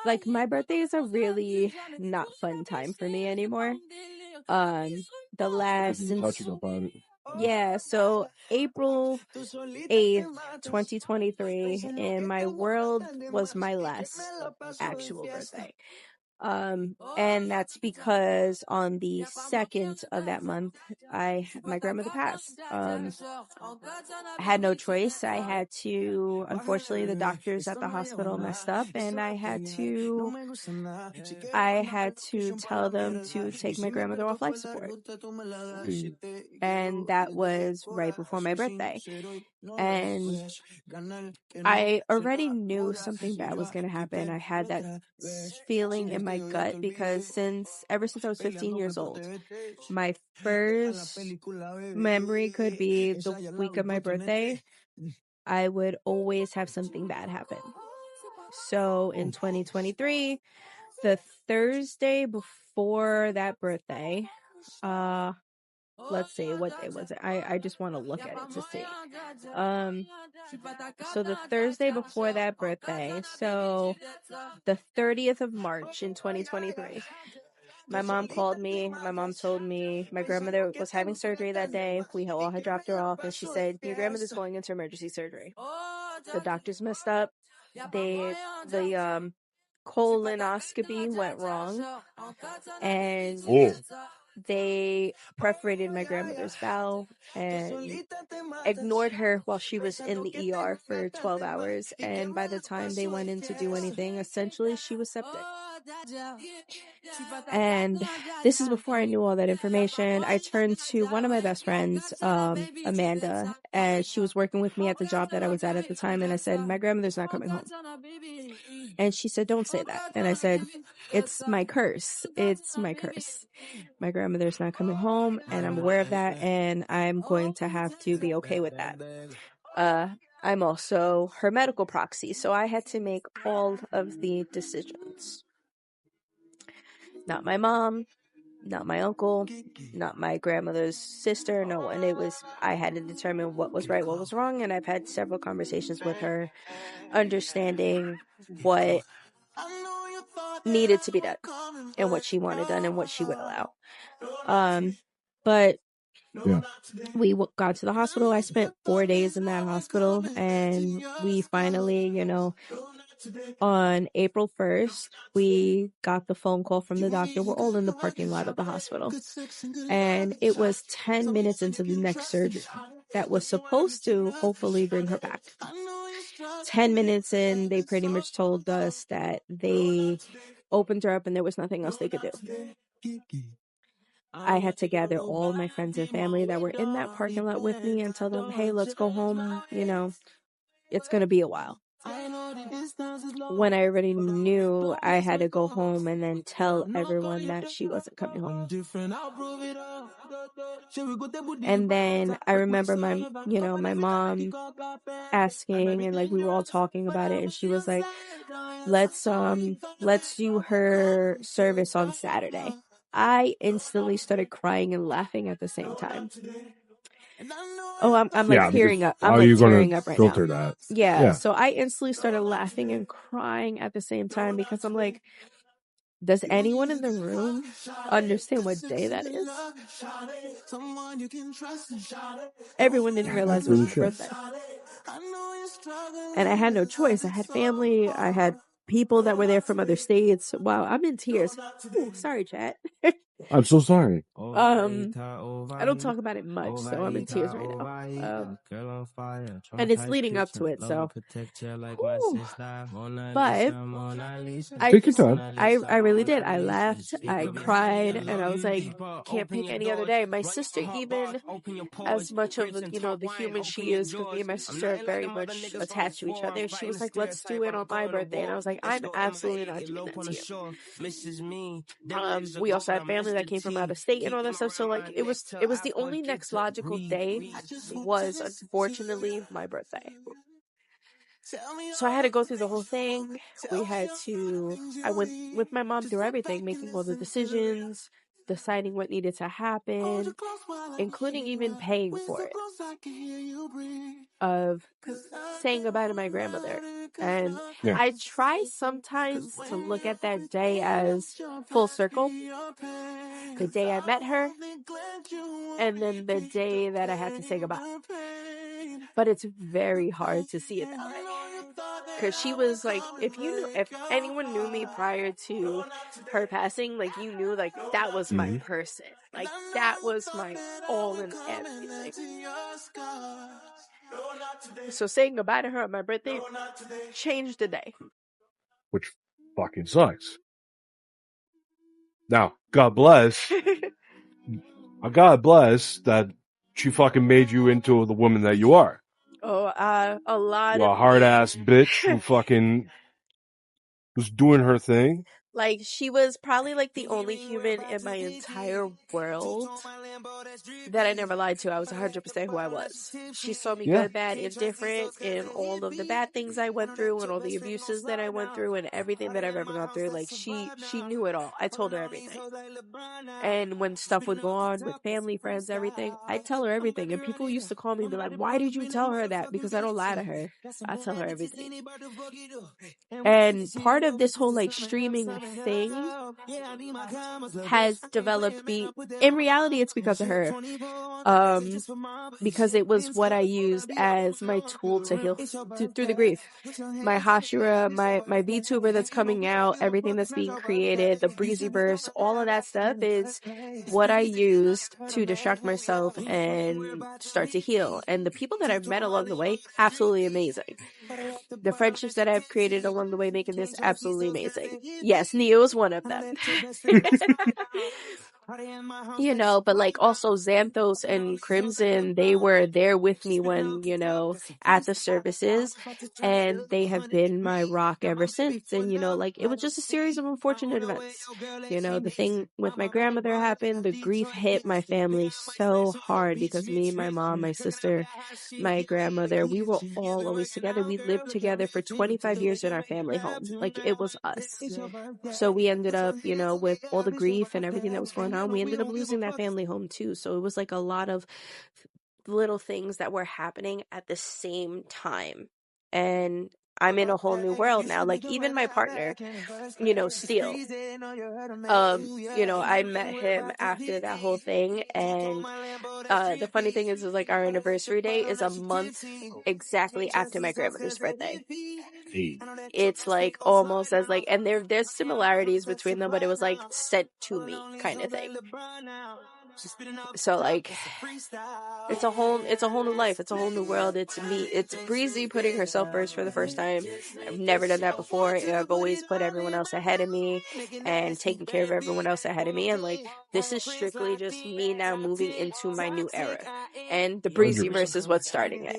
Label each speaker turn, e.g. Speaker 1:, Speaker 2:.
Speaker 1: like my birthday is a really not fun time for me anymore. The last
Speaker 2: Touching about it.
Speaker 1: yeah, so April 8th, 2023, in my world was my last actual birthday. And that's because on the 2nd of that month, my grandmother passed. I had no choice. Unfortunately, the doctors at the hospital messed up, and I had to tell them to take my grandmother off life support. And that was right before my birthday. And I already knew something bad was going to happen. I had that feeling in my gut because ever since I was 15 years old, my first memory could be the week of my birthday. I would always have something bad happen. So in 2023, the Thursday before that birthday, let's see, what day was it? I just want to look at it to see. So the Thursday before that birthday, so the 30th of March in 2023, my mom called me. My mom told me my grandmother was having surgery that day. We all had dropped her off, and she said, your grandmother's going into emergency surgery. The doctors messed up. The colonoscopy went wrong, and they perforated my grandmother's bowel and ignored her while she was in the ER for 12 hours. And by the time they went in to do anything, essentially she was septic. And this is before I knew all that information. I turned to one of my best friends, Amanda, and she was working with me at the job that I was at the time. And I said, my grandmother's not coming home. And she said, don't say that. And I said, it's my curse. It's my curse. My grandmother's not coming home, and I'm aware of that, and I'm going to have to be okay with that. I'm also her medical proxy, so I had to make all of the decisions. Not my mom, not my uncle, not my grandmother's sister, no one. I had to determine what was right, what was wrong, and I've had several conversations with her, understanding what needed to be done and what she wanted done and what she would allow. But
Speaker 2: yeah,
Speaker 1: we got to the hospital. I spent 4 days in that hospital, and we finally, on April 1st, we got the phone call from the doctor. We're all in the parking lot of the hospital, and it was 10 minutes into the next surgery that was supposed to hopefully bring her back. 10 minutes in, they pretty much told us that they opened her up and there was nothing else they could do. I had to gather all of my friends and family that were in that parking lot with me and tell them, hey, let's go home. It's going to be a while. When I already knew I had to go home and then tell everyone that she wasn't coming home. And then I remember my mom asking, and we were all talking about it, and she was like, let's do her service on Saturday. I instantly started crying and laughing at the same time. Oh, I'm tearing up. I'm tearing up right now.
Speaker 2: That.
Speaker 1: Yeah. So I instantly started laughing and crying at the same time because I'm like, does anyone in the room understand what day that is? Everyone didn't realize it was my birthday. And I had no choice. I had family. I had people that were there from other states. Wow, I'm in tears. Ooh, sorry, chat.
Speaker 2: I'm so sorry.
Speaker 1: I don't talk about it much, so I'm in tears right now. And it's leading up to it, so. But
Speaker 2: take your time.
Speaker 1: I really did. I laughed, I cried, and I was like, can't pick any other day. My sister, even as much of the human she is, because me and my sister are very much attached to each other, she was like, let's do it on my birthday. And I was like, I'm absolutely not doing that to you. We also had family that came from out of state and all that stuff. So it was the only next logical day was unfortunately my birthday. So I had to go through the whole thing. I went with my mom through everything, making all the decisions, deciding what needed to happen, including even paying for it, of saying goodbye to my grandmother. And
Speaker 2: Yeah.
Speaker 1: I try sometimes to look at that day as full circle. The day I met her, and then the day that I had to say goodbye. But it's very hard to see it that way. Because she was like, if anyone knew me prior to her passing, like, you knew, like, that was my person. Like, that was my all and everything. So saying goodbye to her on my birthday changed the day.
Speaker 2: Which fucking sucks. Now, God bless. God bless that she fucking made you into the woman that you are.
Speaker 1: Oh, a lot
Speaker 2: You're
Speaker 1: of
Speaker 2: a hard ass bitch who fucking was doing her thing.
Speaker 1: Like, she was probably, like, the only human in my entire world that I never lied to. I was 100% who I was. She saw me good, bad, indifferent, in all of the bad things I went through, and all the abuses that I went through, and everything that I've ever gone through. Like, she knew it all. I told her everything. And when stuff would go on with family, friends, everything, I'd tell her everything. And people used to call me and be like, why did you tell her that? Because I don't lie to her. I tell her everything. And part of this whole, like, streaming thing has developed me. In reality, it's because of her. Because it was what I used as my tool to heal through the grief. My Hashira, my VTuber that's coming out, everything that's being created, the BreezyVerse, all of that stuff is what I used to distract myself and start to heal. And the people that I've met along the way, absolutely amazing. The friendships that I've created along the way making this absolutely amazing. Yes, Neo is one of them. You know, but like also Xanthos and Crimson, they were there with me when, you know, at the services, and they have been my rock ever since. And, you know, like, it was just a series of unfortunate events. You know, the thing with my grandmother happened, the grief hit my family so hard because me, my mom, my sister, my grandmother, we were all always together. We lived together for 25 years in our family home. Like, it was us. So we ended up, you know, with all the grief and everything that was going on, we ended up losing that family home too. So it was like a lot of little things that were happening at the same time. And I'm in a whole new world now. Like, even my partner, you know, Steele, you know, I met him after that whole thing. And the funny thing is like, our anniversary day is a month exactly after my grandmother's birthday. It's like almost as like, and there's similarities between them, but it was like sent to me kind of thing. So like, it's a whole new life. It's a whole new world. It's me. It's Breezy putting herself first for the first time. I've never done that before. I've always put everyone else ahead of me and taking care of everyone else ahead of me. And like, this is strictly just me now moving into my new era. And the BreezyVerse is what's starting it.